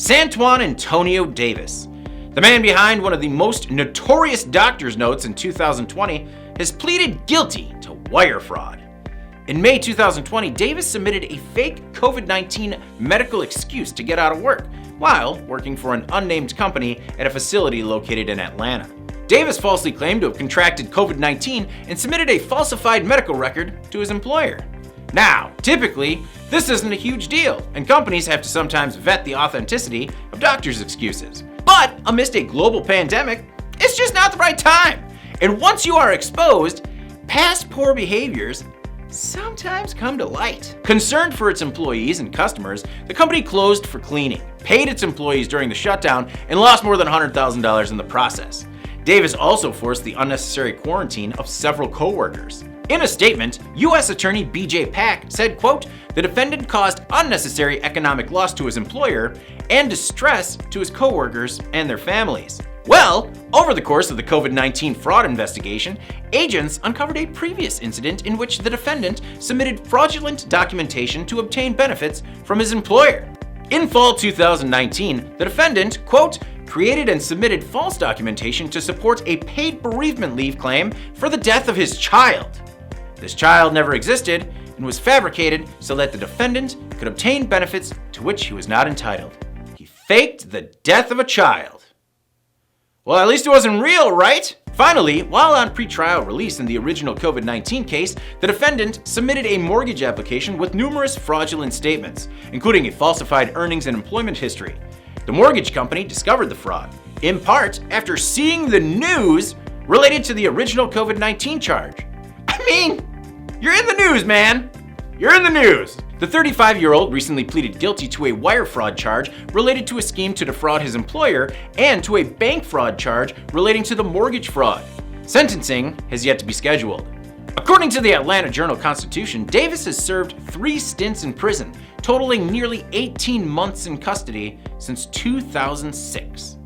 Santwon Antonio Davis, the man behind one of the most notorious doctor's notes in 2020, has pleaded guilty to wire fraud. In May 2020, Davis submitted a fake COVID-19 medical excuse to get out of work while working for an unnamed company at a facility located in Atlanta. Davis falsely claimed to have contracted COVID-19 and submitted a falsified medical record to his employer. Now, typically, this isn't a huge deal, and companies have to sometimes vet the authenticity of doctors' excuses. But amidst a global pandemic, it's just not the right time. And once you are exposed, past poor behaviors sometimes come to light. Concerned for its employees and customers, the company closed for cleaning, paid its employees during the shutdown, and lost more than $100,000 in the process. Davis also forced the unnecessary quarantine of several coworkers. In a statement, U.S. Attorney B.J. Pak said, quote, "The defendant caused unnecessary economic loss to his employer and distress to his coworkers and their families." Well, over the course of the COVID-19 fraud investigation, agents uncovered a previous incident in which the defendant submitted fraudulent documentation to obtain benefits from his employer. In fall 2019, the defendant, quote, "created and submitted false documentation to support a paid bereavement leave claim for the death of his child. This child never existed and was fabricated so that the defendant could obtain benefits to which he was not entitled. He faked the death of a child." Well, at least it wasn't real, right? Finally, while on pretrial release in the original COVID-19 case, the defendant submitted a mortgage application with numerous fraudulent statements, including a falsified earnings and employment history. The mortgage company discovered the fraud, in part after seeing the news related to the original COVID-19 charge. I mean, you're in the news, man. You're in the news. The 35-year-old recently pleaded guilty to a wire fraud charge related to a scheme to defraud his employer and to a bank fraud charge relating to the mortgage fraud. Sentencing has yet to be scheduled. According to the Atlanta Journal-Constitution, Davis has served 3 stints in prison, totaling nearly 18 months in custody since 2006.